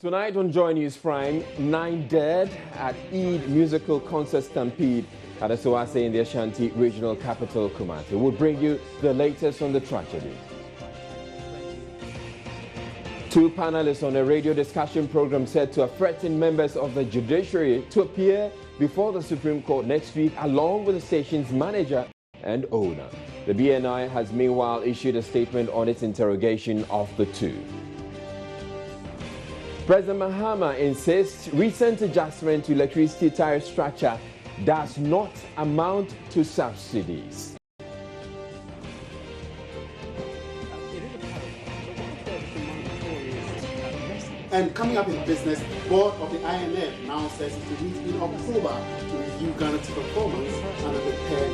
Tonight on Joy News Prime, 9 dead at Eid musical concert stampede at Asawase in the Ashanti regional capital, Kumasi. We'll bring you the latest on the tragedy. 2 panelists on a radio discussion program said to have threatened members of the judiciary to appear before the Supreme Court next week, along with the station's manager and owner. The BNI has meanwhile issued a statement on its interrogation of the 2. President Mahama insists recent adjustment to electricity tariff structure does not amount to subsidies. And coming up in business, board of the IMF now says it will meet in October to review Ghana's performance under the PEG.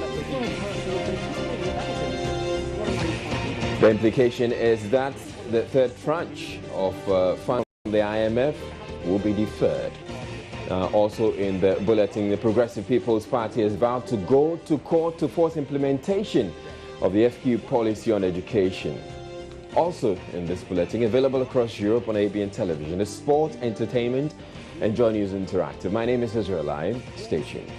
The implication is that the third tranche of funds from the IMF will be deferred. Also in the bulletin, the Progressive People's Party is about to go to court to force implementation of the FQ policy on education. Also in this bulletin, available across Europe on ABN Television, is sport, entertainment, and Joy News Interactive. My name is Israel Live. Stay tuned.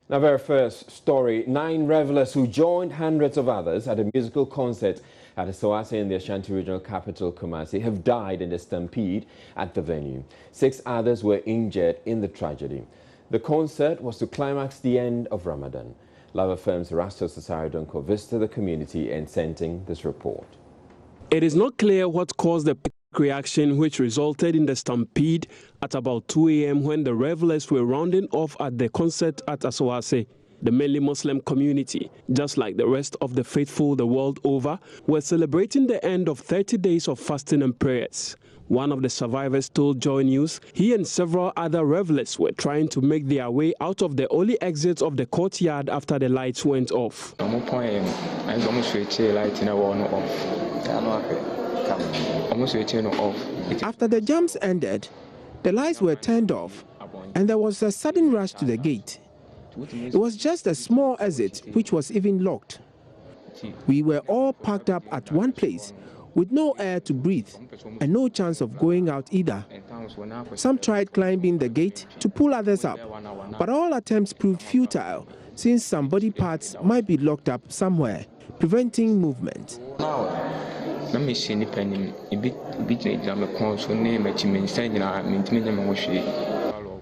Now, very first story, 9 revelers who joined hundreds of others at a musical concert at Asawase in the Ashanti regional capital, Kumasi, have died in a stampede at the venue. 6 others were injured in the tragedy. The concert was to climax the end of Ramadan. Lava Firm's Rasto Sasaridonko visited the community and sent in this report. It is not clear what caused the reaction which resulted in the stampede at about 2 a.m. when the revelers were rounding off at the concert at Asawase. The mainly Muslim community, just like the rest of the faithful the world over, were celebrating the end of 30 days of fasting and prayers. One of the survivors told Joy News he and several other revelers were trying to make their way out of the only exit of the courtyard after the lights went off. After the jams ended, the lights were turned off and there was a sudden rush to the gate. It was just a small exit which was even locked. We were all packed up at one place with no air to breathe and no chance of going out either. Some tried climbing the gate to pull others up, but all attempts proved futile since some body parts might be locked up somewhere, preventing movement.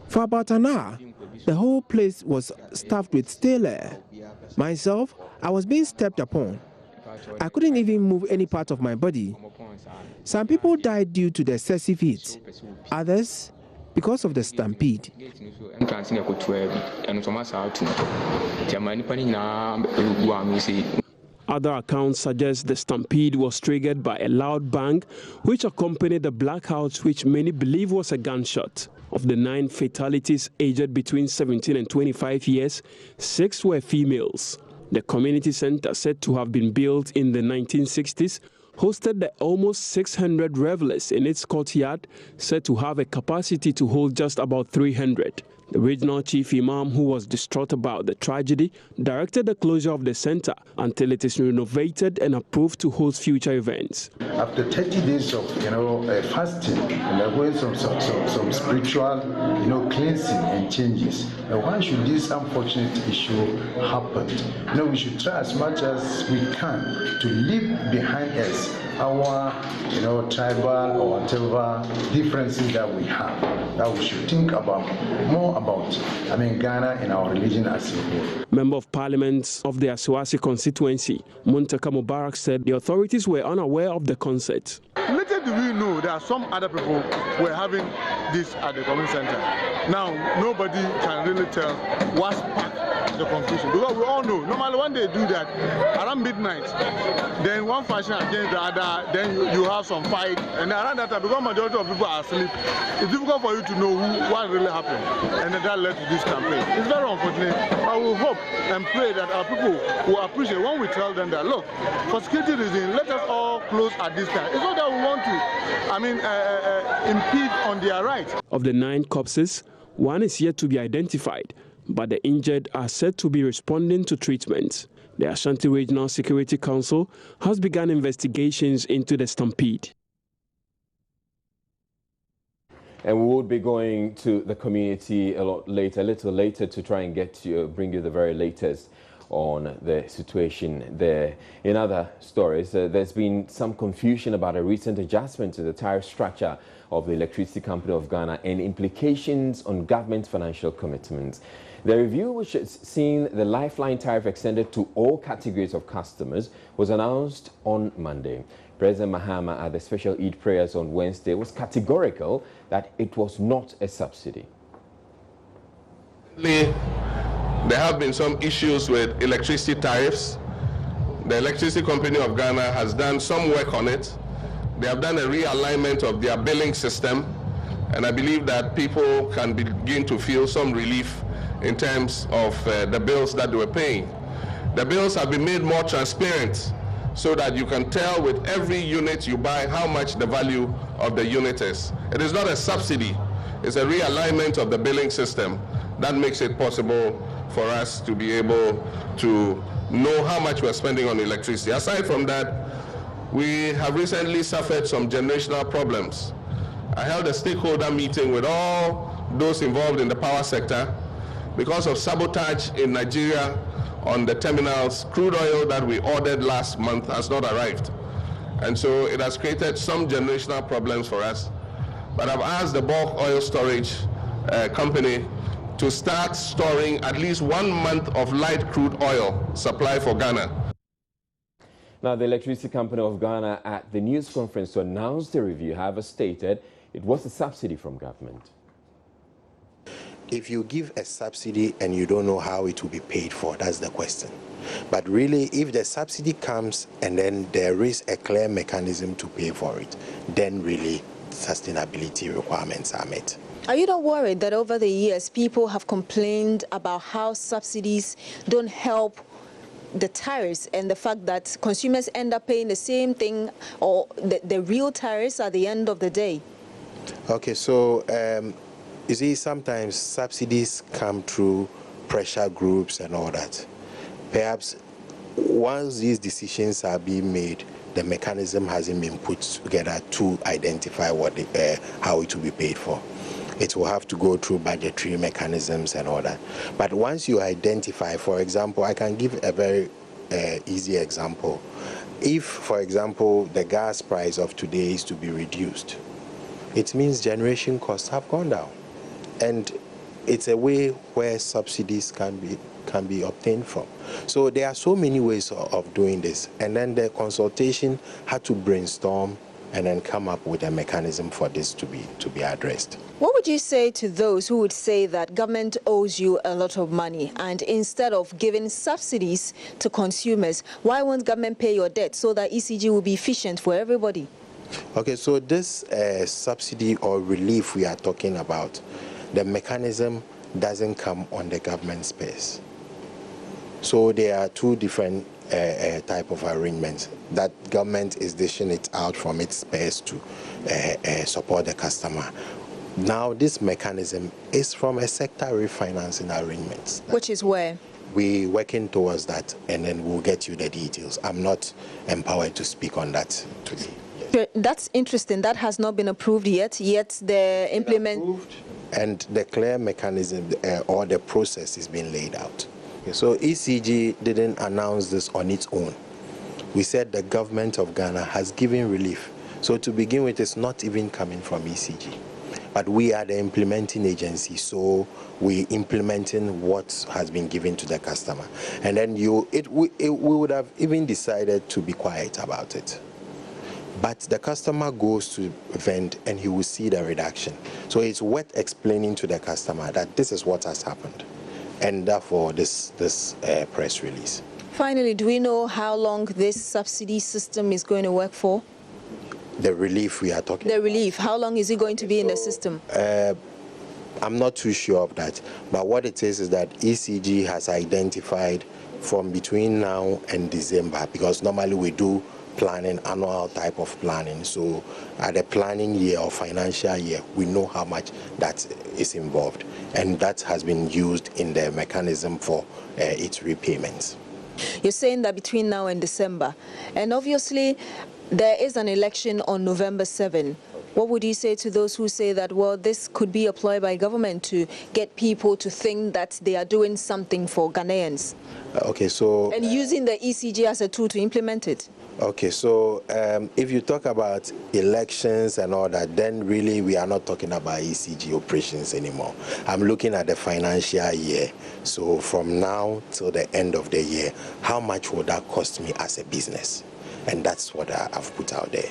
For about an hour, the whole place was stuffed with stale air. Myself, I was being stepped upon. I couldn't even move any part of my body. Some people died due to the excessive heat, others because of the stampede. Other accounts suggest the stampede was triggered by a loud bang which accompanied the blackout, which many believe was a gunshot. Of the 9 fatalities aged between 17 and 25 years, 6 were females. The community center, said to have been built in the 1960s, hosted the almost 600 revelers in its courtyard, said to have a capacity to hold just about 300. The regional chief imam, who was distraught about the tragedy, directed the closure of the center until it is renovated and approved to host future events. After 30 days of fasting and going some spiritual cleansing and changes, why should this unfortunate issue happen? We should try as much as we can to leave behind us our tribal or whatever differences that we have, that we should think about more about Ghana and our religion as a whole. Member of Parliament of the Asawase constituency, Muntaka Mubarak, said the authorities were unaware of the concert. Little do we know that some other people were having this at the community center. Now, nobody can really tell what sparked the confusion. Because we all know, normally when they do that, around midnight, then one faction against the other, then you have some fight, and around that time, because majority of people are asleep, it's difficult for you to know what really happened. And that led to this campaign. It's very unfortunate. I will hope and pray that our people will appreciate when we tell them that, look, for security reasons, let us all close at this time. It's not that we want to, impede on their right. right. Of the 9 corpses, 1 is yet to be identified, but the injured are said to be responding to treatment. The Ashanti Regional Security Council has begun investigations into the stampede. And we will be going to the community a little later to try and bring you the very latest on the situation there. In other stories, there's been some confusion about a recent adjustment to the tariff structure of the Electricity Company of Ghana and implications on government financial commitments. The review, which has seen the lifeline tariff extended to all categories of customers, was announced on Monday. President Mahama at the special Eid prayers on Wednesday was categorical that it was not a subsidy. There have been some issues with electricity tariffs. The Electricity Company of Ghana has done some work on it. They have done a realignment of their billing system, and I believe that people can begin to feel some relief in terms of the bills that they were paying. The bills have been made more transparent so that you can tell with every unit you buy how much the value of the unit is. It is not a subsidy, it's a realignment of the billing system that makes it possible for us to be able to know how much we're spending on electricity. Aside from that, we have recently suffered some generational problems. I held a stakeholder meeting with all those involved in the power sector. Because of sabotage in Nigeria on the terminals, crude oil that we ordered last month has not arrived. And so it has created some generational problems for us. But I've asked the bulk oil storage company to start storing at least 1 month of light crude oil supply for Ghana. Now, the Electricity Company of Ghana at the news conference to announce the review, however, stated it was a subsidy from government. If you give a subsidy and you don't know how it will be paid for, that's the question. But really, if the subsidy comes and then there is a clear mechanism to pay for it, then really sustainability requirements are met. Are you not worried that over the years people have complained about how subsidies don't help the tariffs and the fact that consumers end up paying the same thing or the real tariffs at the end of the day? Okay, so you see, sometimes subsidies come through pressure groups and all that. Perhaps once these decisions are being made, the mechanism hasn't been put together to identify how it will be paid for. It will have to go through budgetary mechanisms and all that. But once you identify, for example, I can give a very easy example. If, for example, the gas price of today is to be reduced, it means generation costs have gone down. And it's a way where subsidies can be obtained from. So there are so many ways of doing this. And then the consultation had to brainstorm and then come up with a mechanism for this to be addressed. What would you say to those who would say that government owes you a lot of money, and instead of giving subsidies to consumers, why won't government pay your debt so that ECG will be efficient for everybody? Okay, so this subsidy or relief we are talking about, the mechanism doesn't come on the government space. So there are two different type of arrangements that government is dishing it out from its space to support the customer. Now this mechanism is from a sector refinancing arrangement. Which is where? We're working towards that, and then we'll get you the details. I'm not empowered to speak on that today. That's interesting. That has not been approved yet the implement. And the clear mechanism or the process is being laid out. So ECG didn't announce this on its own. We said the government of Ghana has given relief. So to begin with, it's not even coming from ECG. But we are the implementing agency, so we're implementing what has been given to the customer. And then we would have even decided to be quiet about it. But the customer goes to vend and he will see the reduction. So it's worth explaining to the customer that this is what has happened, and therefore this press release. Finally, do we know how long this subsidy system is going to work for? The relief we are talking about. The relief, how long is it going to be in the system? I'm not too sure of that, but what it is that ECG has identified from between now and December, because normally we do planning, annual type of planning. So at the planning year or financial year, we know how much that is involved, and that has been used in the mechanism for its repayments. You're saying that between now and December, and obviously there is an election on November 7. What would you say to those who say that, well, this could be a ploy by government to get people to think that they are doing something for Ghanaians? Okay, so... And using the ECG as a tool to implement it? Okay, so if you talk about elections and all that, then really we are not talking about ECG operations anymore. I'm looking at the financial year. So from now till the end of the year, how much would that cost me as a business? And that's what I've put out there.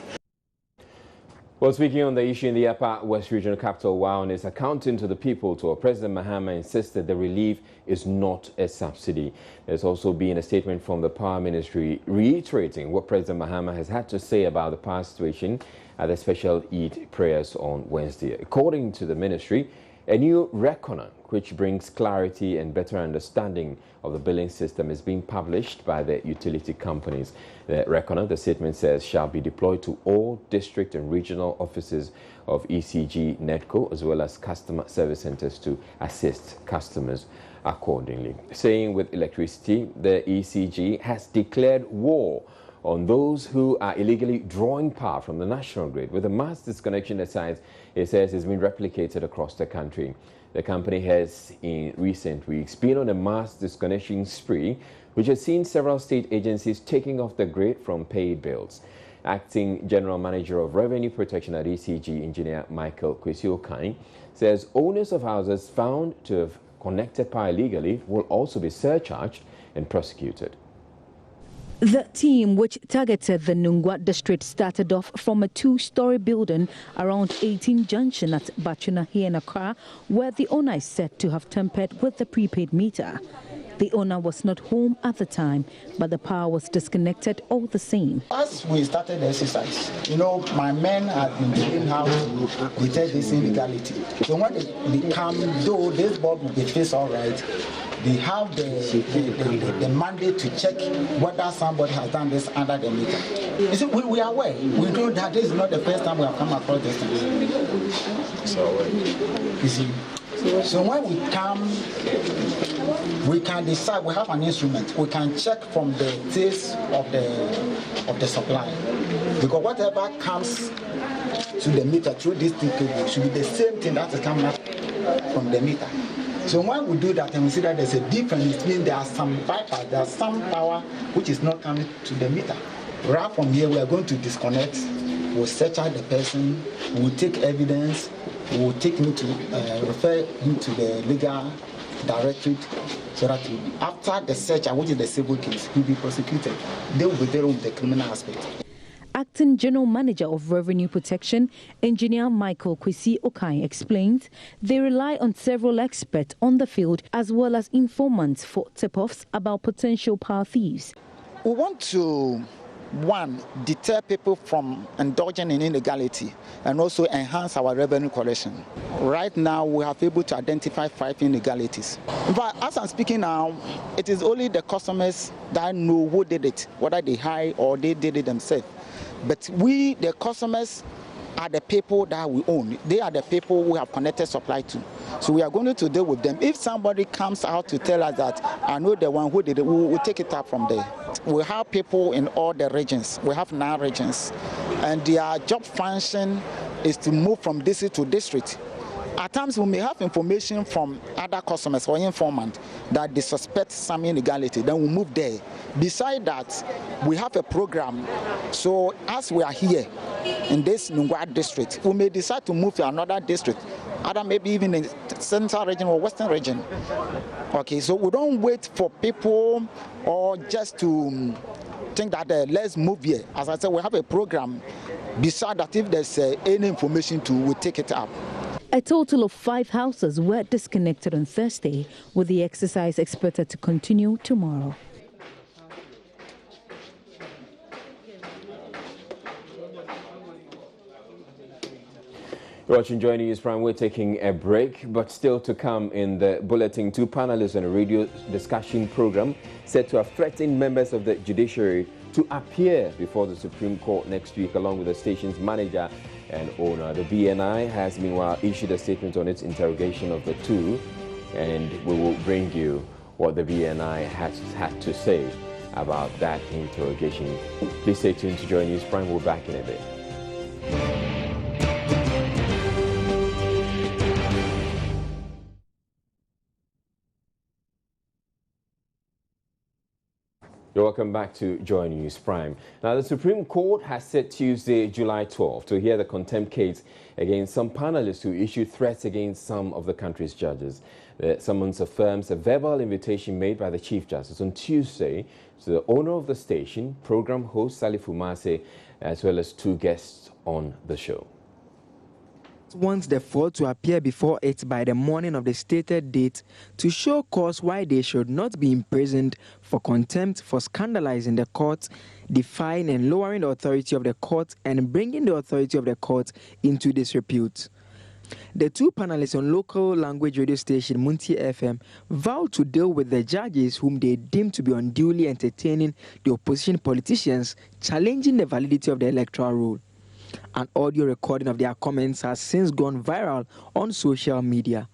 Well, speaking on the issue in the Upper West Regional Capital, while on his accounting to the people, President Mahama insisted the relief is not a subsidy. There's also been a statement from the Power Ministry reiterating what President Mahama has had to say about the power situation at the special Eid prayers on Wednesday. According to the ministry, a new reckoner which brings clarity and better understanding of the billing system is being published by the utility companies. The reckoner, the statement says, shall be deployed to all district and regional offices of ECG NEDCO as well as customer service centers to assist customers accordingly. Saying with electricity, the ECG has declared war on those who are illegally drawing power from the national grid, with a mass disconnection exercise, it says, has been replicated across the country. The company has, in recent weeks, been on a mass disconnection spree, which has seen several state agencies taking off the grid from paid bills. Acting General Manager of Revenue Protection at ECG, Engineer Michael Kwesi Okai, says owners of houses found to have connected power illegally will also be surcharged and prosecuted. The team, which targeted the Nungua district, started off from a two-story building around 18 Junction at Bachuna here in Accra, where the owner is said to have tampered with the prepaid meter. The owner was not home at the time, but the power was disconnected all the same. As we started the exercise, my men had been doing how to detect this illegality. So when they come, though this board will be faced all right, they have the mandate to check whether somebody has done this under the meter. You see, we are aware. We know that this is not the first time we have come across this thing. So, you see, so when we come, we can decide. We have an instrument. We can check from the taste of the supply, because whatever comes to the meter through this thing should be the same thing that is coming out from the meter. So when we do that and we see that there's a difference, it means there are some bypass, there's some power which is not coming to the meter. Right from here, we are going to disconnect. We'll search out the person. We'll take evidence. We'll take him to refer him to the legal directorate, so that after the search, which is the civil case, he'll be prosecuted. They will be there with the criminal aspect. Acting General Manager of Revenue Protection, Engineer Michael Kwesi Okai, explains they rely on several experts on the field as well as informants for tip-offs about potential power thieves. We want to, one, deter people from indulging in illegality and also enhance our revenue collection. Right now, we have able to identify 5 illegalities. But as I'm speaking now, it is only the customers that know who did it, whether they hired or they did it themselves. But we, the customers, are the people that we own. They are the people we have connected supply to. So we are going to deal with them. If somebody comes out to tell us that I know the one who did it, we will take it up from there. We have people in all the regions. We have 9 regions. And their job function is to move from district to district. At times we may have information from other customers or informant that they suspect some illegality, then we move there. Besides that, we have a program. So as we are here in this Nungua district, we may decide to move to another district, either maybe even in the central region or western region. Okay, so we don't wait for people or just to think that let's move here. As I said, we have a program. Besides that, if there's any information we take it up. A total of 5 houses were disconnected on Thursday, with the exercise expected to continue tomorrow. You're watching Joy News Prime. We're taking a break, but still to come in the bulletin, 2 panelists on a radio discussion program said to have threatened members of the judiciary to appear before the Supreme Court next week, along with the station's manager and owner. The BNI has meanwhile issued a statement on its interrogation of the two, and we will bring you what the BNI has had to say about that interrogation. Please stay tuned to Joy News Prime. We're back in a bit. You're welcome back to Joy News Prime. Now, the Supreme Court has set Tuesday, July 12, to hear the contempt case against some panelists who issued threats against some of the country's judges. The summons affirms a verbal invitation made by the Chief Justice on Tuesday to the owner of the station, program host Salifu Mase, as well as two guests on the show. Wants the four to appear before it by the morning of the stated date to show cause why they should not be imprisoned for contempt for scandalizing the court, defying and lowering the authority of the court, and bringing the authority of the court into disrepute. The two panelists on local language radio station Munti FM vowed to deal with the judges whom they deemed to be unduly entertaining the opposition politicians challenging the validity of the electoral roll. An audio recording of their comments has since gone viral on social media.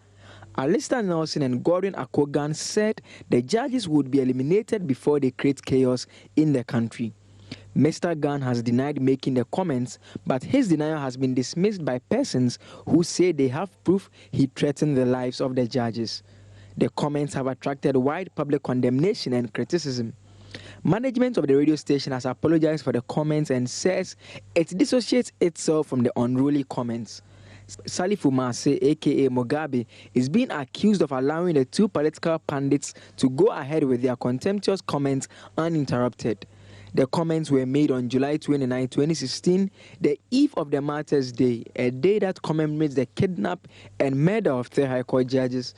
Alistair Nelson and Gordon Akogan said the judges would be eliminated before they create chaos in the country. Mr. Gunn has denied making the comments, but his denial has been dismissed by persons who say they have proof he threatened the lives of the judges. The comments have attracted wide public condemnation and criticism. Management of the radio station has apologized for the comments and says it dissociates itself from the unruly comments. Salifu Mase, aka Mugabe, is being accused of allowing the two political pundits to go ahead with their contemptuous comments uninterrupted. The comments were made on July 29, 2016, the eve of the Martyrs' Day, a day that commemorates the kidnap and murder of 3 High Court judges.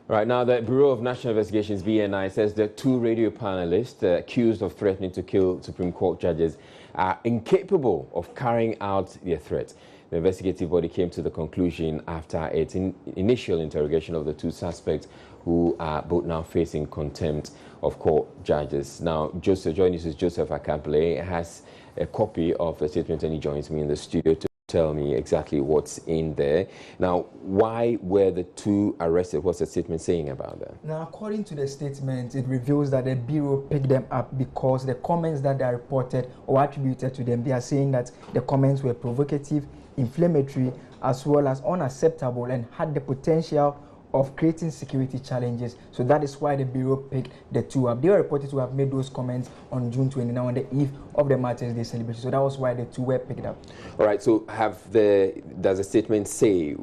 Right now, the Bureau of National Investigations, BNI, says the two radio panelists accused of threatening to kill Supreme Court judges are incapable of carrying out their threats. The investigative body came to the conclusion after its initial interrogation of the two suspects, who are both now facing contempt of court judges. Now, joining us is Joseph Akample, has a copy of the statement, and he joins me in the studio to tell me exactly what's in there. Now, why were the two arrested? What's the statement saying about that? Now, according to the statement, it reveals that the Bureau picked them up because the comments that are reported or attributed to them, they are saying that the comments were provocative, inflammatory, as well as unacceptable, and had the potential of creating security challenges. So that is why the Bureau picked the two up. They were reported to have made those comments on June 29 on the eve of the Martyrs' Day celebration. So that was why the two were picked up. All right, so does the statement say,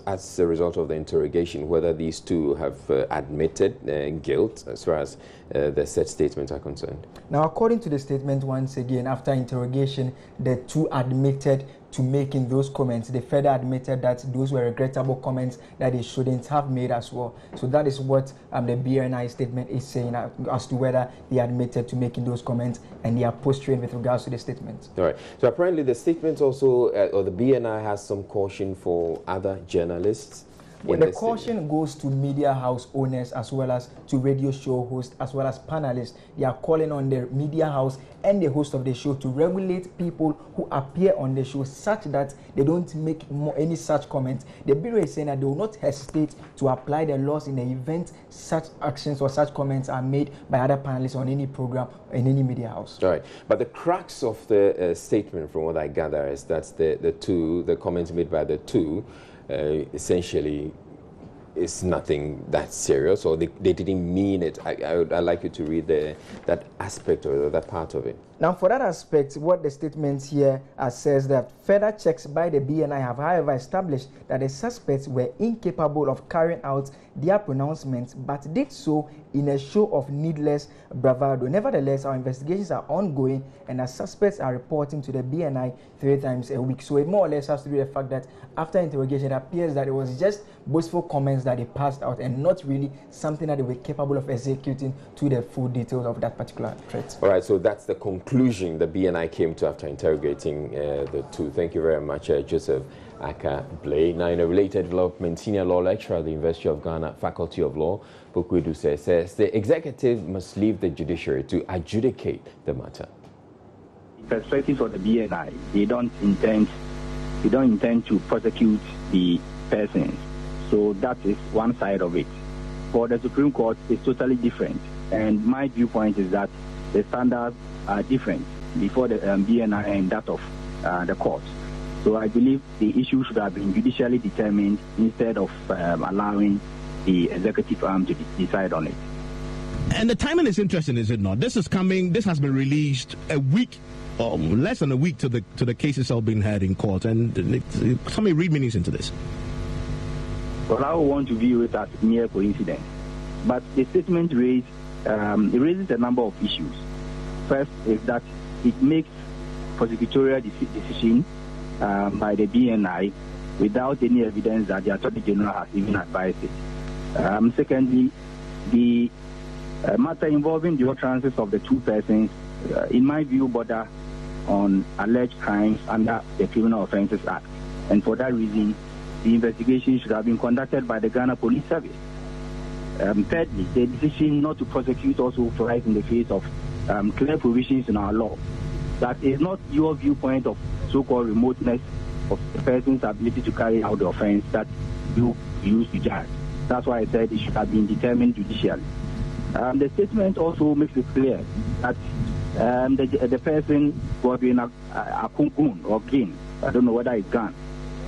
as a result of the interrogation, whether these two have admitted guilt as far as the said statements are concerned? Now, according to the statement, once again, after interrogation, the two admitted to making those comments. They further admitted that those were regrettable comments that they shouldn't have made as well. So that is what the BNI statement is saying as to whether they admitted to making those comments, and they are posturing with regards to the statement. All right. So apparently the statement also, or the BNI has some caution for other journalists. Well, the caution goes to media house owners as well as to radio show hosts as well as panelists. They are calling on the media house and the host of the show to regulate people who appear on the show such that they don't make any such comments. The Bureau is saying that they will not hesitate to apply the laws in the event such actions or such comments are made by other panelists on any program in any media house. All right. But the crux of the statement, from what I gather, is that the comments made by the two essentially is nothing that serious, or they didn't mean it. I'd like you to read that aspect or that part of it. Now, for that aspect, what the statement here says that further checks by the BNI have, however, established that the suspects were incapable of carrying out their pronouncements, but did so in a show of needless bravado. Nevertheless, our investigations are ongoing, and our suspects are reporting to the BNI 3 times a week. So it more or less has to do with the fact that after interrogation, it appears that it was just boastful comments that they passed out, and not really something that they were capable of executing to the full details of that particular threat. All right, so that's the conclusion conclusion the BNI came to after interrogating the two. Thank you very much, Joseph Aka-Blay. Now, in a related development, senior law lecturer at the University of Ghana Faculty of Law, Bokwedu says the executive must leave the judiciary to adjudicate the matter. Perspective of the BNI, they don't intend to prosecute the persons. So that is one side of it. For the Supreme Court, it's totally different. And my viewpoint is that the standards are different before the BNI and that of the court. So I believe the issue should have been judicially determined instead of allowing the executive arm to decide on it. And the timing is interesting, is it not? This has been released a week, less than a week to the cases all being heard in court. And somebody read meanings into this. Well, I want to view it as mere coincidence. But the statement raises a number of issues. First is that it makes prosecutorial decision by the BNI without any evidence that the Attorney General has even advised it. Secondly, the matter involving the utterances of the two persons, in my view, border on alleged crimes under the Criminal Offences Act. And for that reason, the investigation should have been conducted by the Ghana Police Service. Thirdly, the decision not to prosecute also flies in the face of clear provisions in our law. That is not your viewpoint of so-called remoteness of the person's ability to carry out the offense that you use to judge. That's why I said it should have been determined judicially. The statement also makes it clear that the person was in a kunkun or gun, I don't know whether it's gun,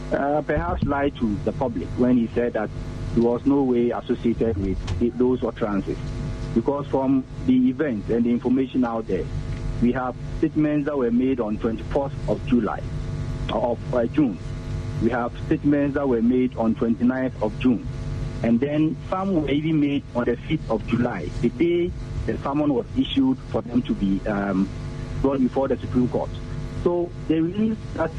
perhaps lied to the public when he said that he was no way associated with those utterances. Because from the events and the information out there, we have statements that were made on 24th of June. We have statements that were made on 29th of June. And then some were even made on the 5th of July, the day the summons was issued for them to be brought before the Supreme Court. So the release that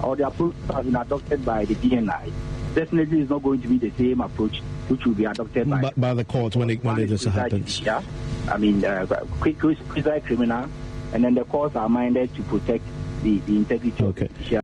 or the approach that has been adopted by the BNI definitely is not going to be the same approach which will be adopted by the court when this happens. Yeah, I mean, quasi criminal, and then the courts are minded to protect the integrity of the judiciary.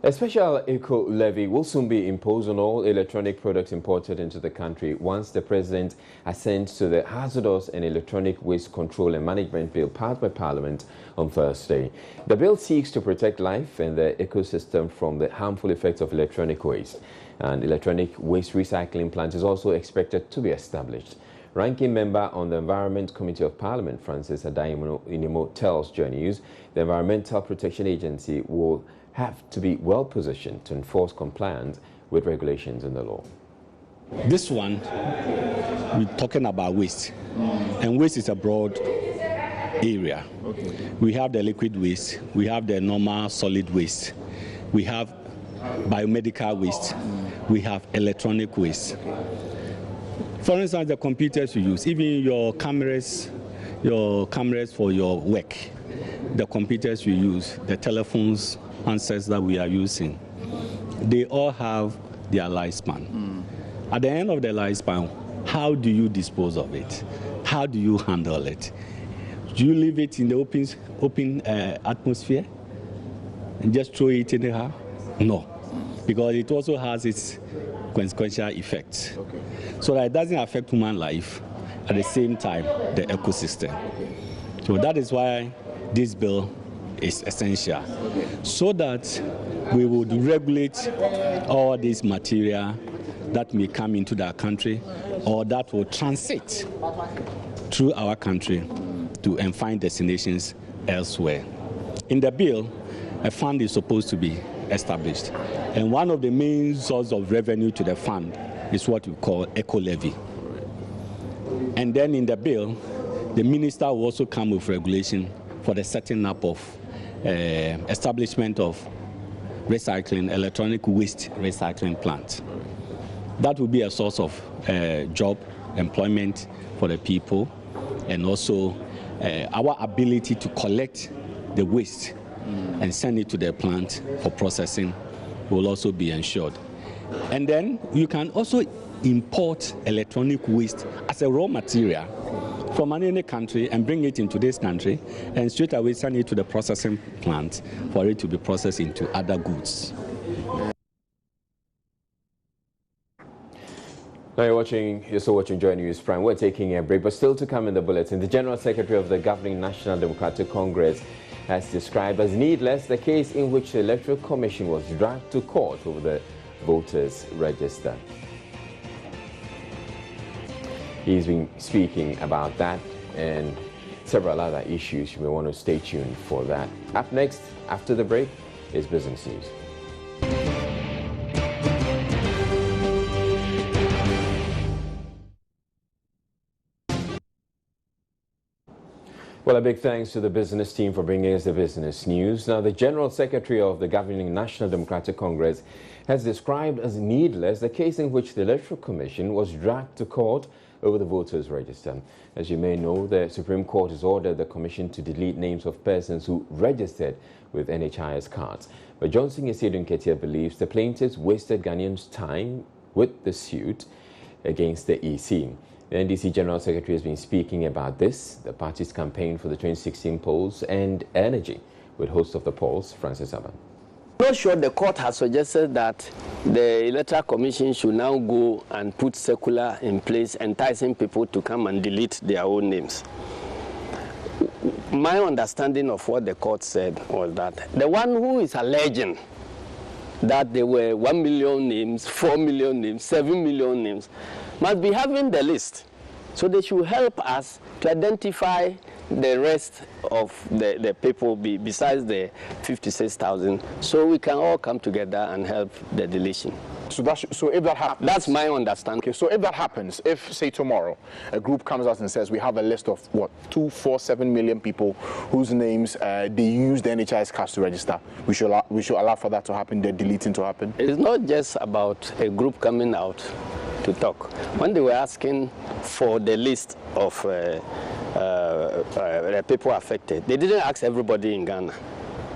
A special eco-levy will soon be imposed on all electronic products imported into the country once the President assents to the Hazardous and Electronic Waste Control and Management Bill passed by Parliament on Thursday. The bill seeks to protect life and the ecosystem from the harmful effects of electronic waste. An electronic waste recycling plant is also expected to be established. Ranking member on the Environment Committee of Parliament, Francis Adayinimo, tells Joy News the Environmental Protection Agency will have to be well positioned to enforce compliance with regulations in the law. This one, we're talking about waste, and waste is a broad area. Okay. We have the liquid waste, we have the normal solid waste, we have biomedical waste, we have electronic waste. For instance, the computers you use, even your cameras for your work, the computers you use, the telephones, handsets that we are using, they all have their lifespan. At the end of the lifespan, how do you dispose of it? How do you handle it? Do you leave it in the open atmosphere and just throw it in the air? No, because it also has its consequential effects. Okay. So that it doesn't affect human life, at the same time, the ecosystem. Okay. So that is why this bill is essential, so that we would regulate all this material that may come into our country or that will transit through our country and find destinations elsewhere. In the bill, a fund is supposed to be established, and one of the main sources of revenue to the fund is what we call eco-levy. And then in the bill, the minister will also come with regulation for the setting up of establishment of electronic waste recycling plant. That will be a source of job, employment for the people, and also our ability to collect the waste and send it to the plant for processing will also be ensured. And then you can also import electronic waste as a raw material from any country and bring it into this country and straight away send it to the processing plant for it to be processed into other goods. Now you're still watching Joy News Prime. We're taking a break, but still to come in the bulletin. The General Secretary of the governing National Democratic Congress has described as needless the case in which the Electoral Commission was dragged to court over the voters' register. He's been speaking about that and several other issues. You may want to stay tuned for that. Up next, after the break, is Business News. Well, a big thanks to the business team for bringing us the business news. Now, the General Secretary of the governing National Democratic Congress has described as needless the case in which the Electoral Commission was dragged to court over the voters' register. As you may know, the Supreme Court has ordered the Commission to delete names of persons who registered with NHIS cards. But Johnson Yesidu Nketia believes the plaintiffs wasted Ghanaians' time with the suit against the EC. The NDC General Secretary has been speaking about this, the party's campaign for the 2016 polls, and energy, with host of the polls, Francis Aban. I'm not sure the court has suggested that the Electoral Commission should now go and put circular in place enticing people to come and delete their own names. My understanding of what the court said was that the one who is alleging that there were 1 million names, 4 million names, 7 million names, must be having the list. So they should help us to identify the rest of the people besides the 56,000, so we can all come together and help the deletion. So if that happens, that's my understanding. Okay, so if that happens, if say tomorrow a group comes out and says we have a list of what 247 million people whose names they use the NHIS cards to register, we should allow for that to happen, the deleting to happen. It's not just about a group coming out to talk. When they were asking for the list of the people affected, they didn't ask everybody in Ghana.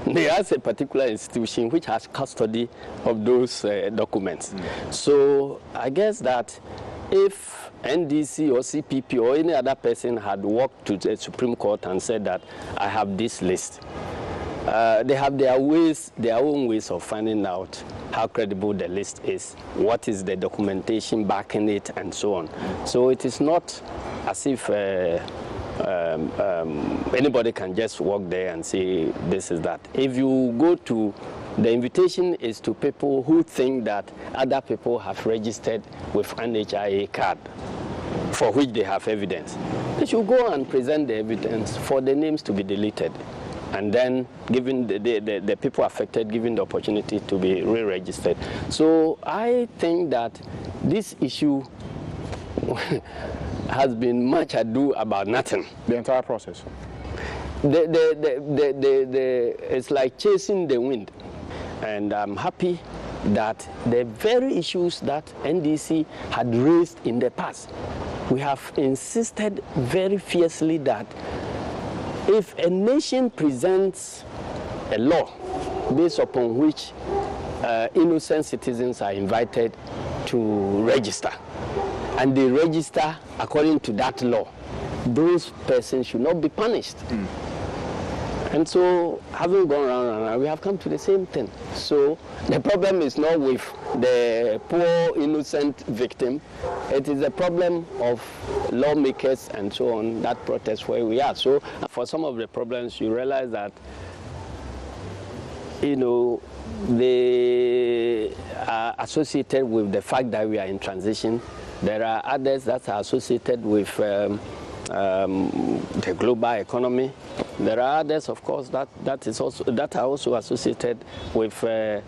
They asked a particular institution which has custody of those documents. So I guess that if NDC or CPP or any other person had walked to the Supreme Court and said that I have this list, they have their own ways of finding out how credible the list is, what is the documentation backing it, and so on. So it is not as if anybody can just walk there and say this is that. If you go to, the invitation is to people who think that other people have registered with NHIS card for which they have evidence. They should go and present the evidence for the names to be deleted, and then giving the people affected given the opportunity to be re-registered. So I think that this issue has been much ado about nothing. The entire process. It's like chasing the wind. And I'm happy that the very issues that NDC had raised in the past, we have insisted very fiercely that if a nation presents a law based upon which innocent citizens are invited to register, and they register according to that law, those persons should not be punished. And so, having gone around, we have come to the same thing. So, the problem is not with the poor, innocent victim. It is a problem of lawmakers and so on that protest where we are. So, for some of the problems, you realize that, you know, they are associated with the fact that we are in transition. There are others that are associated with the global economy. There are others, of course, that are also associated with the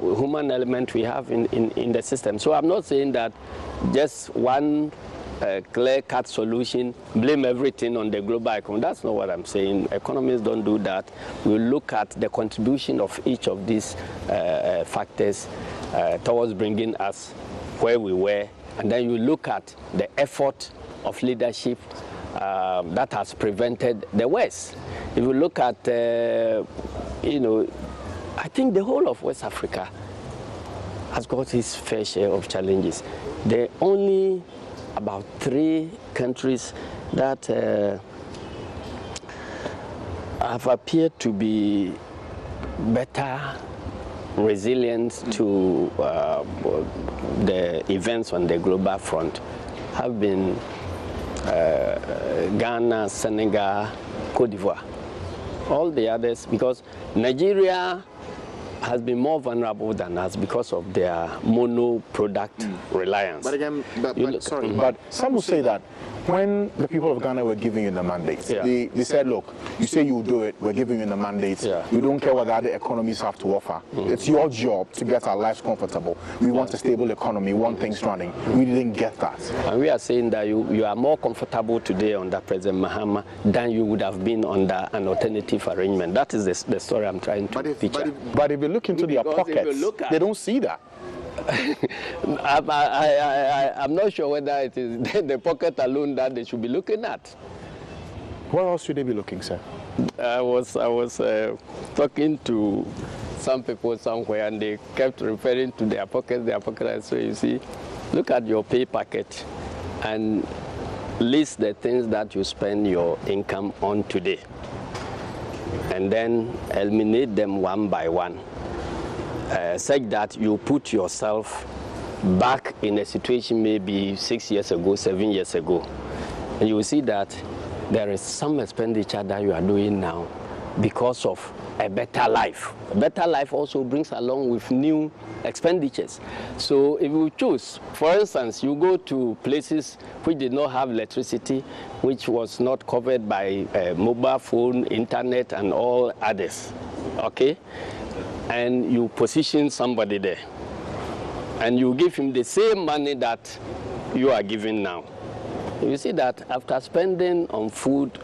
human element we have in the system. So I'm not saying that just one clear-cut solution, blame everything on the global economy. That's not what I'm saying. Economists don't do that. We look at the contribution of each of these factors towards bringing us where we were, and then you look at the effort of leadership that has prevented the West. If you look at, you know, I think the whole of West Africa has got its fair share of challenges. The only about 3 countries that have appeared to be better resilient to the events on the global front have been Ghana, Senegal, Cote d'Ivoire. All the others, because Nigeria has been more vulnerable than us because of their mono product reliance. But again, but some will say that when the people of Ghana were giving you the mandates, they said, look, you say you do it, we're giving you the mandates, we don't care what the other economies have to offer. It's your job to get our lives comfortable. We want a stable economy, we want things running. We didn't get that. And we are saying that you are more comfortable today under President Mahama than you would have been under an alternative arrangement. That is the story I'm trying to feature. But if you look into their pockets, they don't see that. I'm not sure whether it is the pocket alone that they should be looking at. What else should they be looking, sir? I was talking to some people somewhere, and they kept referring to their pocket. So you see, look at your pay packet and list the things that you spend your income on today, and then eliminate them one by one. Such that you put yourself back in a situation maybe 6 years ago, 7 years ago. And you will see that there is some expenditure that you are doing now because of a better life. A better life also brings along with new expenditures. So if you choose, for instance, you go to places which did not have electricity, which was not covered by mobile phone, internet, and all others, okay? And you position somebody there, and you give him the same money that you are giving now. You see that after spending on food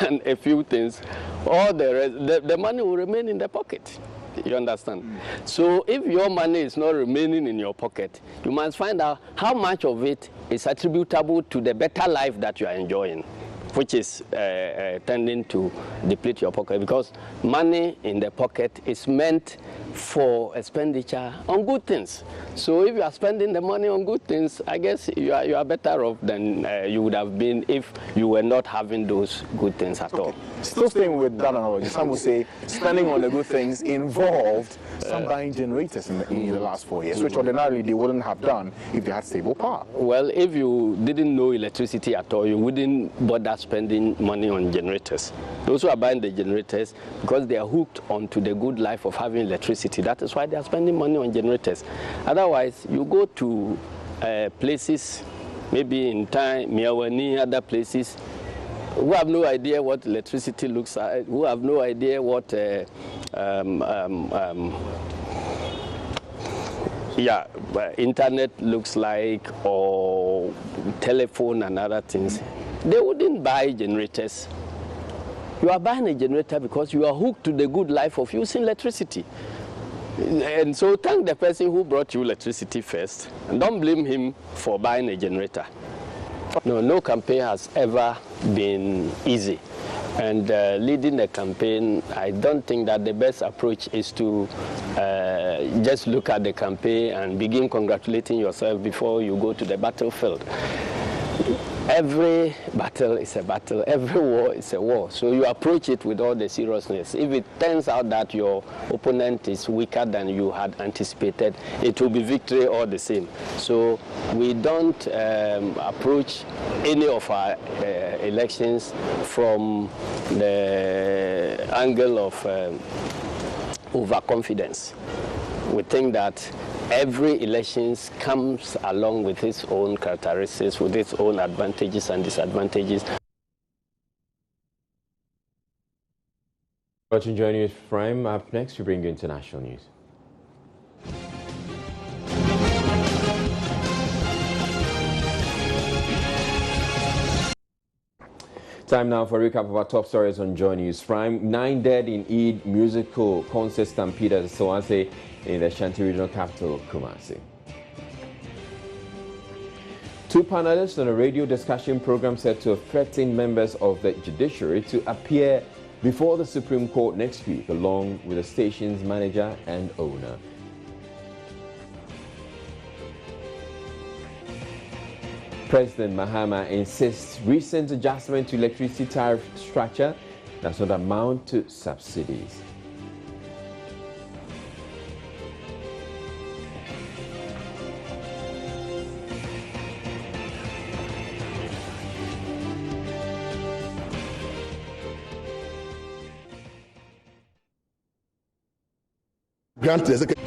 and a few things, all the rest, the money will remain in the pocket. You understand? So if your money is not remaining in your pocket, you must find out how much of it is attributable to the better life that you are enjoying, which is tending to deplete your pocket, because money in the pocket is meant for expenditure on good things. So if you are spending the money on good things, I guess you are better off than you would have been if you were not having those good things at all. Still staying with that analogy, some will say spending on the good things involved some buying generators in the last 4 years, which ordinarily they wouldn't have done if they had stable power. Well, if you didn't know electricity at all, you wouldn't bother spending money on generators. Those who are buying the generators, because they are hooked onto the good life of having electricity, that is why they are spending money on generators. Otherwise, you go to places, maybe in time, Miawani, other places, who have no idea what electricity looks like, who have no idea what internet looks like, or telephone and other things. They wouldn't buy generators. You are buying a generator because you are hooked to the good life of using electricity. And so thank the person who brought you electricity first, and don't blame him for buying a generator. No campaign has ever been easy. And leading a campaign, I don't think that the best approach is to just look at the campaign and begin congratulating yourself before you go to the battlefield. Every battle is a battle, every war is a war. So you approach it with all the seriousness. If it turns out that your opponent is weaker than you had anticipated, it will be victory all the same. So we don't approach any of our elections from the angle of overconfidence. We think that every election comes along with its own characteristics, with its own advantages and disadvantages. Watching Joy News Prime. Up next, we bring you international news. Time now for a recap of our top stories on Joy News Prime. 9 dead in Eid musical concert stampede at Sawase in the Ashanti regional capital, Kumasi. 2 panelists on a radio discussion program set to threaten members of the judiciary to appear before the Supreme Court next week, along with the station's manager and owner. President Mahama insists recent adjustment to electricity tariff structure does not amount to subsidies. Grant the executive.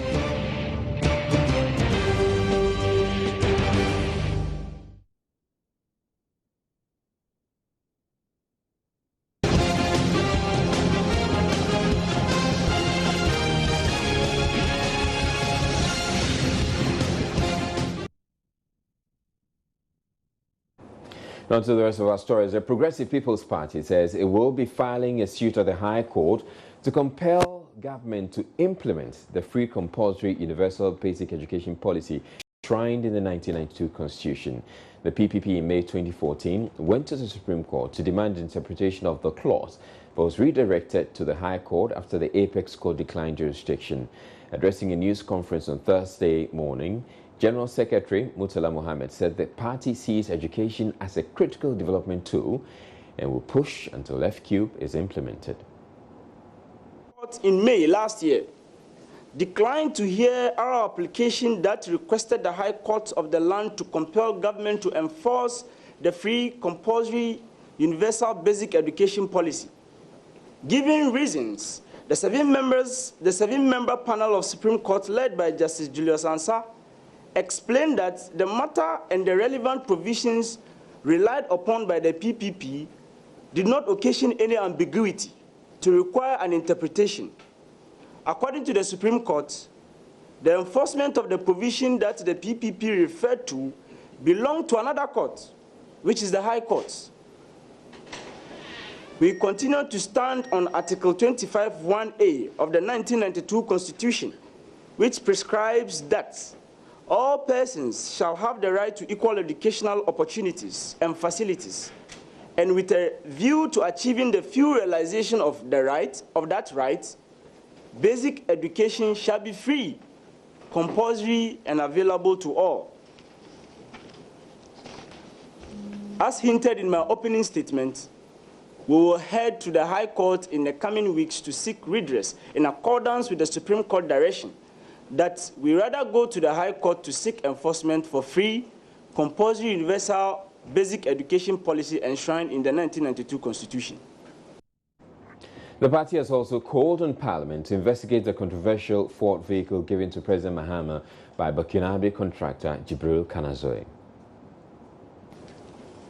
Now to the rest of our stories. The Progressive People's Party says it will be filing a suit at the High Court to compel government to implement the free compulsory universal basic education policy enshrined in the 1992 Constitution. The PPP in May 2014 went to the Supreme Court to demand interpretation of the clause, but was redirected to the High Court after the Apex Court declined jurisdiction. Addressing a news conference on Thursday morning, General Secretary Murtala Mohammed said the party sees education as a critical development tool and will push until FCUBE is implemented. In May last year, declined to hear our application that requested the High Court of the land to compel government to enforce the free compulsory universal basic education policy. Given reasons, the seven-member panel of Supreme Court led by Justice Julius Ansah explained that the matter and the relevant provisions relied upon by the PPP did not occasion any ambiguity to require an interpretation. According to the Supreme Court, the enforcement of the provision that the PPP referred to belonged to another court, which is the High Court. We continue to stand on Article 25(1)(a) of the 1992 Constitution, which prescribes that all persons shall have the right to equal educational opportunities and facilities, and with a view to achieving the full realization of that right, basic education shall be free, compulsory, and available to all. As hinted in my opening statement, we will head to the High Court in the coming weeks to seek redress in accordance with the Supreme Court direction that we rather go to the High Court to seek enforcement for free, compulsory universal basic education policy enshrined in the 1992 Constitution. The party has also called on Parliament to investigate the controversial Ford vehicle given to President Mahama by Burkinabe contractor Jibril Kanazoe.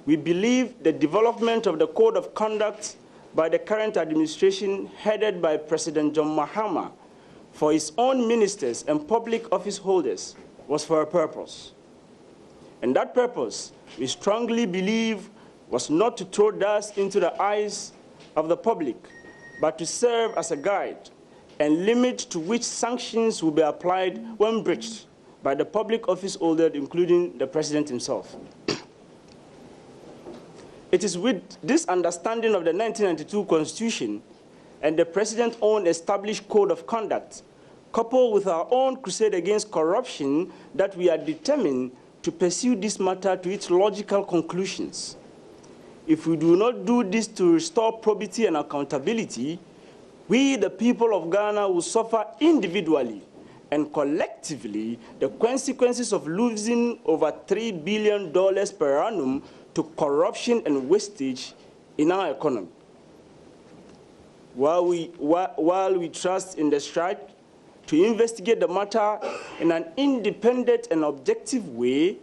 We believe the development of the Code of Conduct by the current administration headed by President John Mahama for his own ministers and public office holders was for a purpose. And that purpose, we strongly believe, was not to throw dust into the eyes of the public, but to serve as a guide and limit to which sanctions will be applied when breached by the public office holder, including the President himself. It is with this understanding of the 1992 Constitution and the President's own established Code of Conduct, coupled with our own crusade against corruption, that we are determined to pursue this matter to its logical conclusions. If we do not do this to restore probity and accountability, we, the people of Ghana, will suffer individually and collectively the consequences of losing over $3 billion per annum to corruption and wastage in our economy. While we trust in the stride to investigate the matter in an independent and objective way,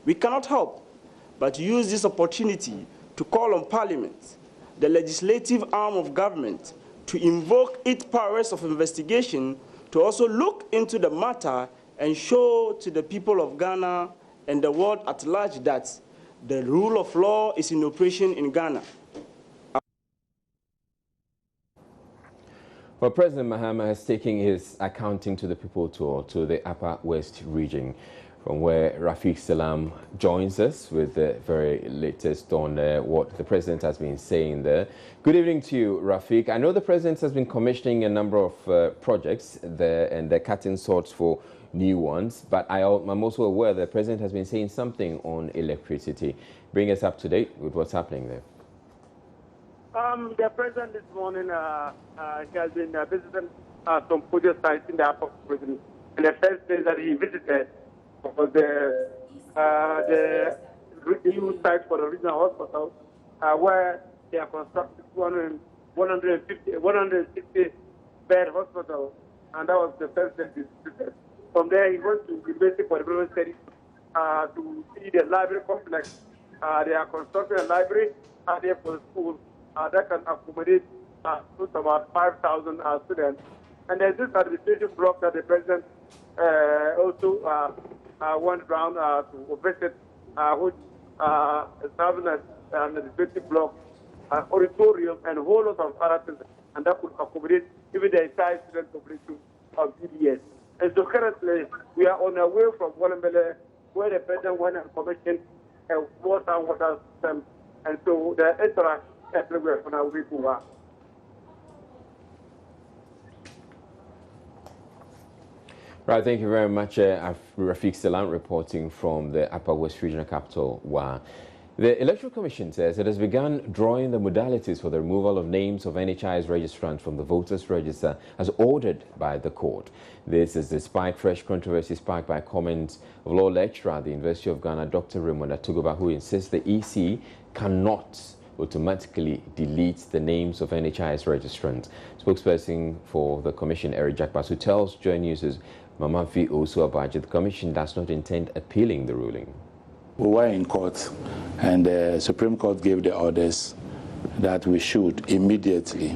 we cannot help but use this opportunity to call on Parliament, the legislative arm of government, to invoke its powers of investigation to also look into the matter and show to the people of Ghana and the world at large that the rule of law is in operation in Ghana. Well, President Mahama has taken his Accounting to the People tour to the Upper West region. from where Rafiq Salam joins us with the very latest on what the president has been saying there. Good evening to you, Rafiq. I know the president has been commissioning a number of projects there, and they're cutting sorts for new ones, but I'm also aware the president has been saying something on electricity. Bring us up to date with what's happening there. The president this morning he has been visiting some project sites in the Upper Prison. And the first place that he visited was the new site for the regional hospital, where they are constructing 160 bed hospital, and that was the first place he visited. From there, he went to the University for Development Studies to see the library complex. They are constructing a library there for the school that can accommodate about 5,000 students. And there's this administration block that the president also went around to visit, which is having an administrative block, auditorium, and a whole lot of other things, and that could accommodate even the entire student population of GDS. And so currently, we are on our way from Wallenbele, where the president went and commissioned a water system, and so the interact everywhere on our way to work. Right, thank you very much, Rafiq Salam, reporting from the Upper West Regional Capital, Wa. The Electoral Commission says it has begun drawing the modalities for the removal of names of NHI's registrants from the voters' register as ordered by the court. This is despite fresh controversy sparked by comments of law lecturer at the University of Ghana, Dr. Raymond Atuguba, who insists the EC cannot automatically delete the names of NHI's registrants. Spokesperson for the Commission, Eric Jakbasu, tells Joy News' Mamafi Osuabaji the Commission does not intend appealing the ruling. We were in court, and the Supreme Court gave the orders that we should immediately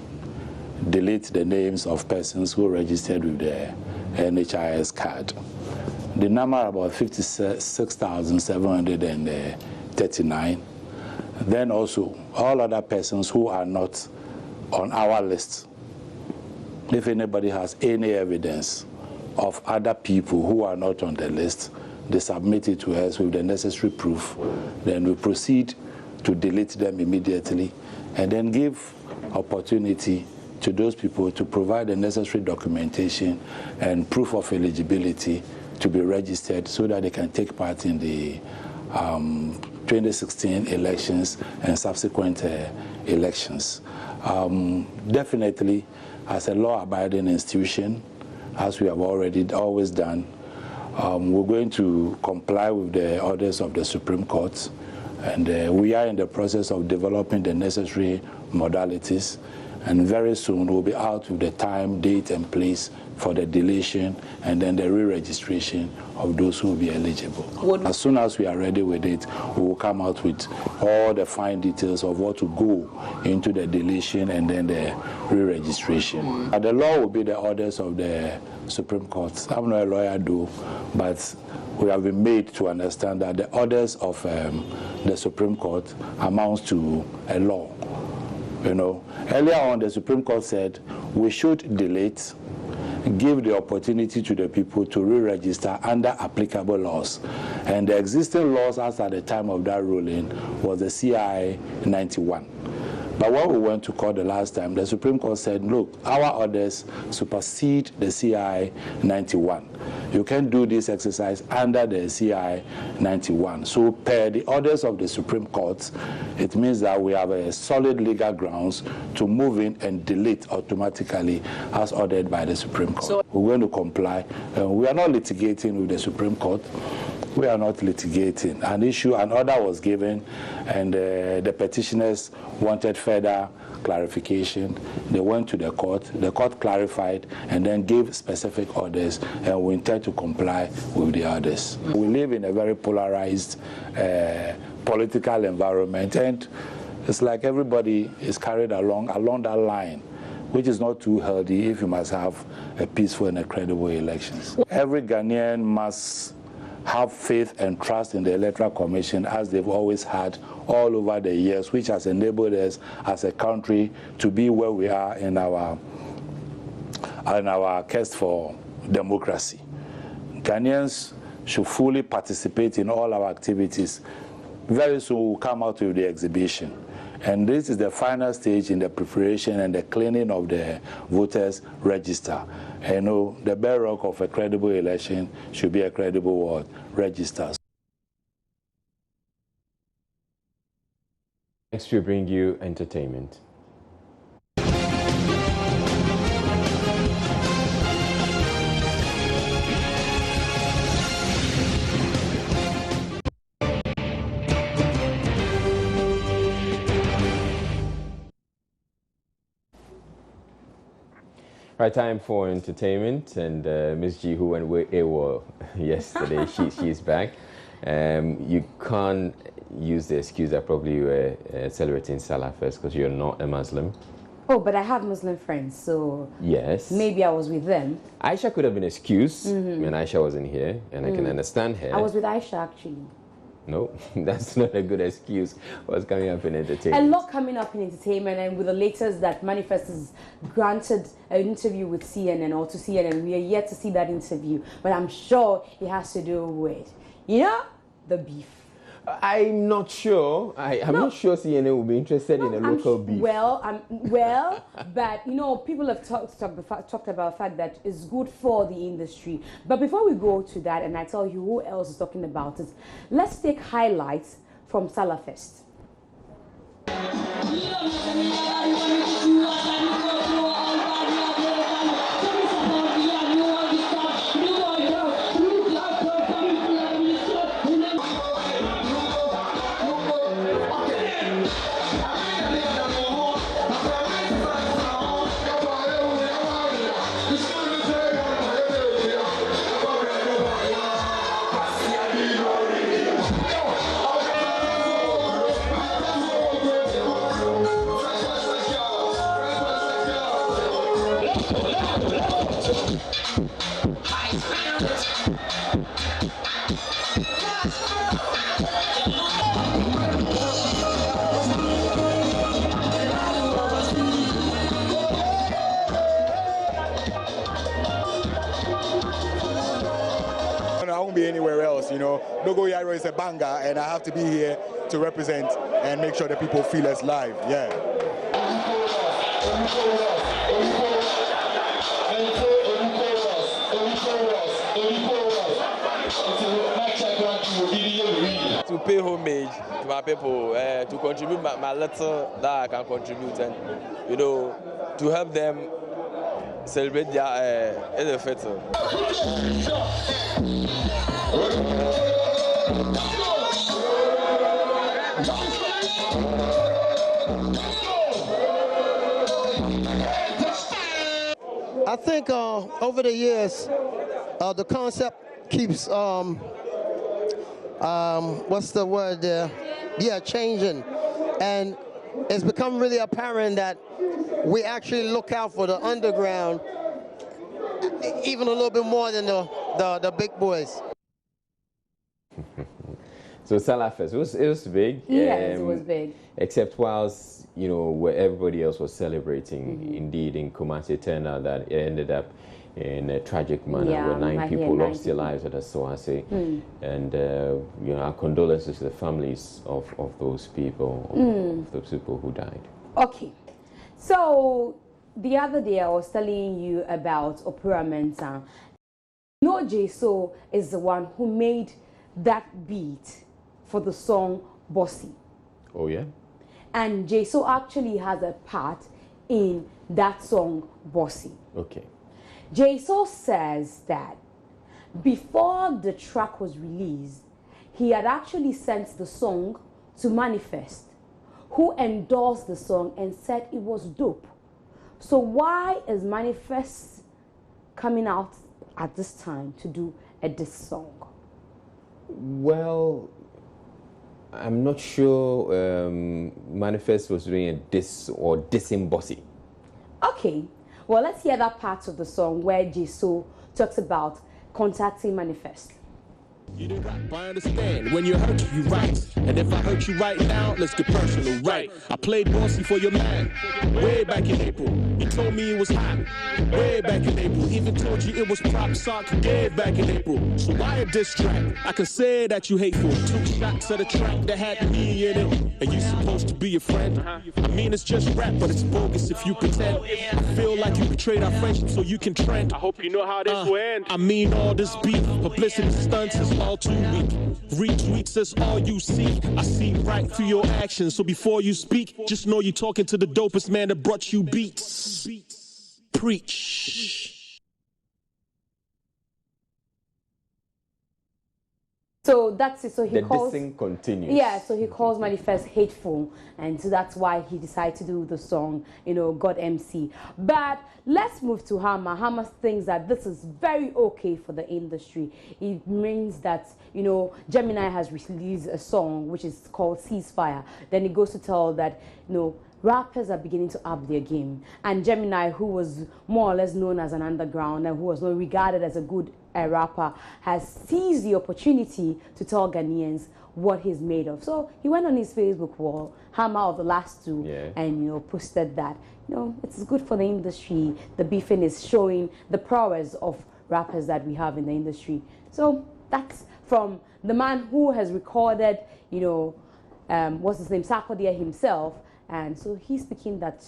delete the names of persons who registered with the NHIS card. The number about 56,739. Then also all other persons who are not on our list. If anybody has any evidence of other people who are not on the list, they submit it to us with the necessary proof. Then we proceed to delete them immediately and then give opportunity to those people to provide the necessary documentation and proof of eligibility to be registered so that they can take part in the 2016 elections and subsequent elections. Definitely, as a law-abiding institution, as we have always done, we're going to comply with the orders of the Supreme Court, and we are in the process of developing the necessary modalities, and very soon we'll be out with the time, date, and place for the deletion and then the re-registration of those who will be eligible. As soon as we are ready with it, we will come out with all the fine details of what to go into the deletion and then the re-registration. The law will be the orders of the Supreme Court. I'm not a lawyer, but we have been made to understand that the orders of the Supreme Court amounts to a law. You know, earlier on, the Supreme Court said we should delete, give the opportunity to the people to re-register under applicable laws. And the existing laws as at the time of that ruling was the CI 91. But when we went to court the last time, the Supreme Court said, look, our orders supersede the CI 91. You can do this exercise under the CI 91. So per the orders of the Supreme Court, it means that we have a solid legal grounds to move in and delete automatically as ordered by the Supreme Court. So we're going to comply. We are not litigating with the Supreme Court. We are not litigating. An order was given, and the petitioners wanted further clarification. They went to the court clarified, and then gave specific orders, and we intend to comply with the orders. We live in a very polarized political environment, and it's like everybody is carried along that line, which is not too healthy if you must have a peaceful and a credible elections. Every Ghanaian must have faith and trust in the Electoral Commission, as they've always had all over the years, which has enabled us as a country to be where we are in our quest for democracy. Ghanaians should fully participate in all our activities. Very soon we'll come out with the exhibition. And this is the final stage in the preparation and the cleaning of the voters' register. You know, the bedrock of a credible election should be a credible register. Next, we bring you entertainment. Right, time for entertainment, and Miss G, who went AWOL yesterday, she's back. You can't use the excuse that probably you were celebrating Salah first because you're not a Muslim. Oh, but I have Muslim friends, so yes, maybe I was with them. Aisha could have been an excuse when Aisha wasn't here, and I can understand her. I was with Aisha, actually. No, that's not a good excuse. What's coming up in entertainment? A lot coming up in entertainment, and with the latest that Manifest is granted an interview with CNN or to CNN. We are yet to see that interview, but I'm sure it has to do with, you know, the beef. I'm not sure. I'm not sure CNN will be interested in a local beef. Well, but you know, people have talked about the fact that it's good for the industry. But before we go to that, and I tell you who else is talking about it, let's take highlights from Salafest. Be anywhere else, you know. Dogo Yaro is a banger, and I have to be here to represent and make sure that people feel us live. Yeah. To pay homage to my people, to contribute my little that I can contribute, and you know, to help them celebrate their Eid al-Fitr. I think over the years, the concept keeps, what's the word there? Yeah, changing. And it's become really apparent that we actually look out for the underground even a little bit more than the big boys. So Salafest, it was big. Yes, it was big. Except whilst, you know, where everybody else was celebrating, indeed in Kumasi, it turned out that it ended up in a tragic manner where 9 people lost their lives at Asawase. And, you know, our condolences to the families of those people, of those people who died. Okay. So the other day I was telling you about Opura Mensah. You know, J-So is the one who made that beat for the song Bossy. Oh, yeah? And J-So actually has a part in that song Bossy. Okay. J-So says that before the track was released, he had actually sent the song to Manifest, who endorsed the song and said it was dope. So why is Manifest coming out at this time to do a diss song? Well, I'm not sure Manifest was doing a diss or dissing Bossy. Okay, well, let's hear that part of the song where J-So talks about contacting Manifest. You didn't rap, I understand. When you're hurt, you write. And if I hurt you right now, let's get personal, right? I played Bossy for your man way back in April. He told me it was hot way back in April. Even told you it was prop sock dead back in April. So why a diss track? I can say that you hateful. 2 shots at a track that had me in it. And you supposed to be a friend. I mean, it's just rap, but it's bogus if you pretend. I feel like you betrayed our friendship so you can trend. I hope you know how this will end. I mean, all this beef, publicity stunts is all too weak. Retweets is all you see. I see right through your actions. So before you speak, just know you're talking to the dopest man that brought you beats. Preach. So that's it. So he the calls. dissing continues. Yeah. So he calls Manifest hateful, and so that's why he decided to do the song, you know, God MC. But let's move to Hammer. Hammer thinks that this is very okay for the industry. It means that, you know, Gemini has released a song which is called Ceasefire. Then he goes to tell that, you know, rappers are beginning to up their game. And Gemini, who was more or less known as an underground and who was not regarded as a good rapper, has seized the opportunity to tell Ghanaians what he's made of. So he went on his Facebook wall, Hammer of the Last Two, and, you know, posted that, you know, it's good for the industry. The beefing is showing the prowess of rappers that we have in the industry. So that's from the man who has recorded, you know, what's his name, Sarkodie himself. And so he's speaking that,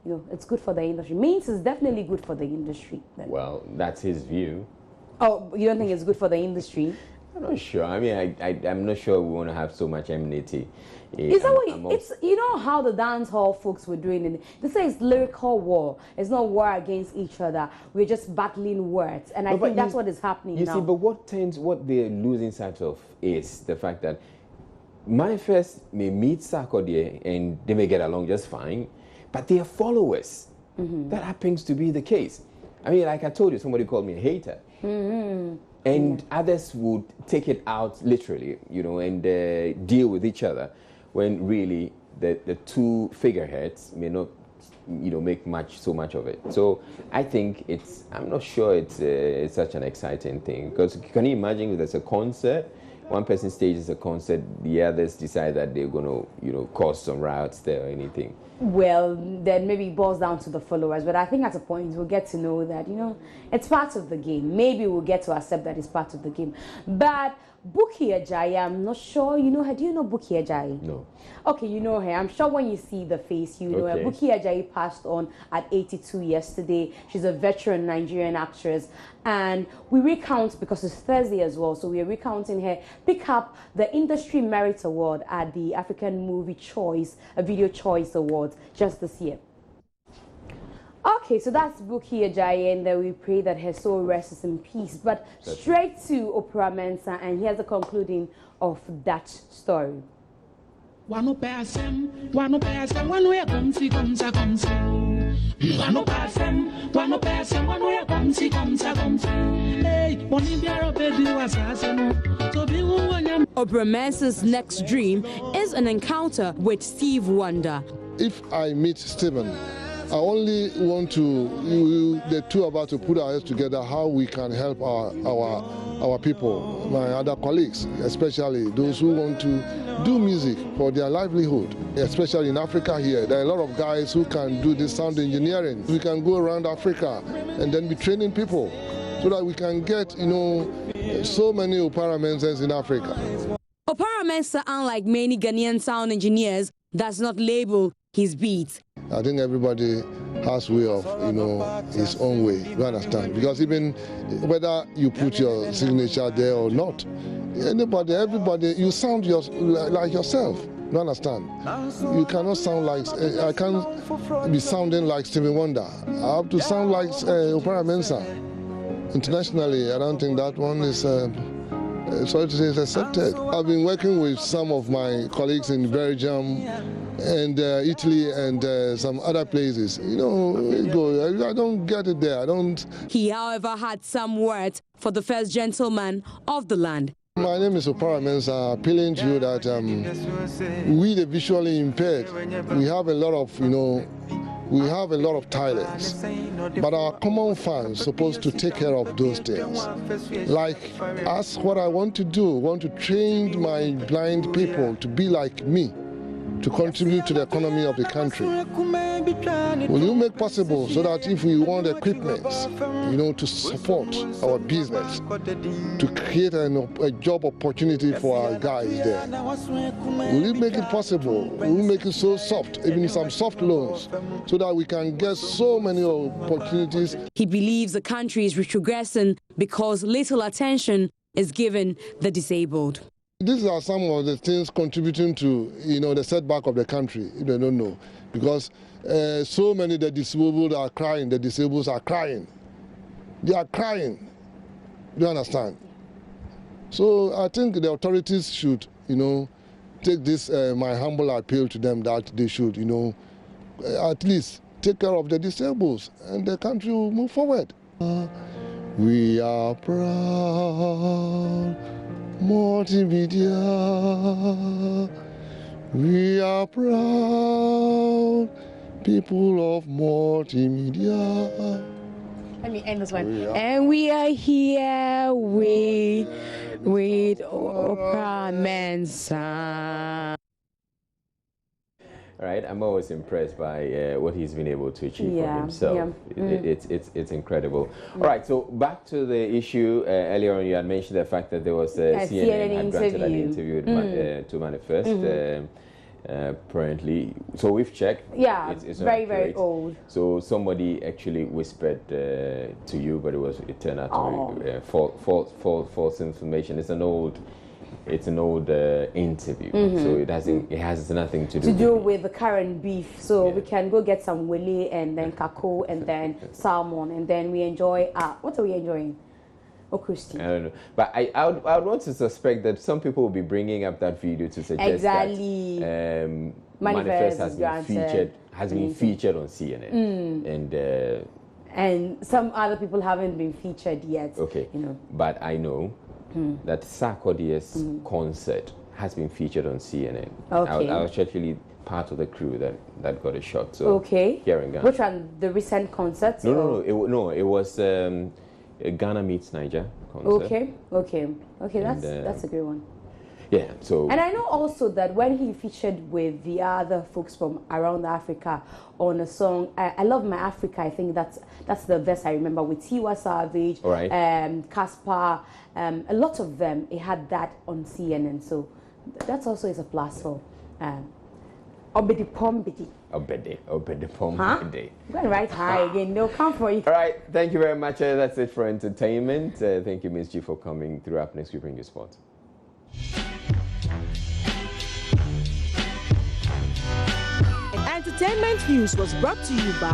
you know, it's good for the industry. Means it's definitely good for the industry. Well, that's his view. Oh, you don't think it's good for the industry? I'm not sure. I mean, I'm not sure we want to have so much enmity. Is that what it's, you know how the dance hall folks were doing it? They say it's lyrical war. It's not war against each other. We're just battling words. And I think that's what is happening now. You see, but what they're losing sight of is the fact that Manifest may meet Sarkodie and they may get along just fine, but they are followers. That happens to be the case. I mean, like I told you, somebody called me a hater. And others would take it out literally, you know, and deal with each other when really the two figureheads may not, you know, make so much of it. So I think I'm not sure it's such an exciting thing, because can you imagine if there's a concert, one person stages a concert, the others decide that they're going to, you know, cause some riots there or anything. Well, then maybe it boils down to the followers. But I think at a point we'll get to know that, you know, it's part of the game. Maybe we'll get to accept that it's part of the game. But Bukky Ajayi, I'm not sure. You know her. Do you know Bukky Ajayi? No. Okay, you know her. I'm sure when you see the face, you know her. Bukky Ajayi passed on at 82 yesterday. She's a veteran Nigerian actress. And we recount, because it's Thursday as well, so we are recounting her pick up the Industry Merit Award at the African Movie Choice, Video Choice Awards just this year. Okay, so that's Bukky Ajayi, and then we pray that her soul rests in peace. But straight to Oprah Mensah, and here's the concluding of that story. Wano passem, wano ya kumsi. Wano passem, wano ya kumsi. Hey, wani biaro baby wasaseno. So be wanya. Oprah Mensah's next dream is an encounter with Steve Wonder. If I meet Stephen, I only want the two of us to put our heads together, how we can help our people, my other colleagues, especially those who want to do music for their livelihood, especially in Africa here. There are a lot of guys who can do this sound engineering. We can go around Africa and then be training people so that we can get, you know, so many Oprah Mensahs in Africa. Oprah Mensah, unlike many Ghanaian sound engineers, does not label his beats. I think everybody has way of, you know, his own way, you understand? Because even whether you put your signature there or not, everybody, you sound like yourself, you understand? You cannot sound like, I can't be sounding like Stevie Wonder. I have to sound like Oprah Mensah. Internationally, I don't think that one is, sorry to say, is accepted. I've been working with some of my colleagues in Belgium and Italy and some other places. You know, I don't get it there. He, however, had some words for the first gentleman of the land. My name is Oprah Mensah, appealing to you that we, the visually impaired, we have a lot of, you know, We have a lot of talents, but our common fans supposed to take care of those things. Like us, what I want to do, want to train my blind people to be like me, to contribute to the economy of the country. Will you make possible so that if we want equipment, to support our business, to create a job opportunity for our guys there? Will you make it possible? Will you make it so soft, even some soft loans, so that we can get so many opportunities? He believes the country is retrogressing because little attention is given the disabled. These are some of the things contributing to, the setback of the country, if they don't know. Because so many of the disabled are crying, the disabled are crying. They are crying. Do you understand? So I think the authorities should, take this, my humble appeal to them that they should, at least take care of the disabled and the country will move forward. We are proud. Multimedia, we are proud people of multimedia. Let me end this one. And we are here with Oprah Mensah. All right, I'm always impressed by what he's been able to achieve for himself. It's incredible. All right, so back to the issue. Earlier on, you had mentioned the fact that there was a CNN had granted an interview to Manifest. Apparently, so we've checked. Yeah, it's very old. So somebody actually whispered to you, but it turned out to be false information. It's an old interview, so it has nothing to do with the current beef. So we can go get some willy and then kako and then salmon, and then we enjoy. What are we enjoying? Oh, Christy. I don't know, but I would want to suspect that some people will be bringing up that video to suggest that Manifest has been featured on CNN, and some other people haven't been featured yet. Okay, but I know that Sarkodie's concert has been featured on CNN. Okay. I was actually part of the crew that got a shot. So here in Ghana. Which one? The recent concert? No. It was Ghana meets Niger concert. Okay. That's a good one. Yeah. So. And I know also that when he featured with the other folks from around Africa on a song, I Love My Africa. I think that's the verse I remember with Tiwa Savage, Caspar, a lot of them. It had that on CNN, so that also is a plus for Obedi Pombidi. Obedi Pombidi. Going right high again. They'll come for you. All right. Thank you very much. That's it for entertainment. Thank you, Ms. G, for coming through. Up next, we bring you sports. Entertainment News was brought to you by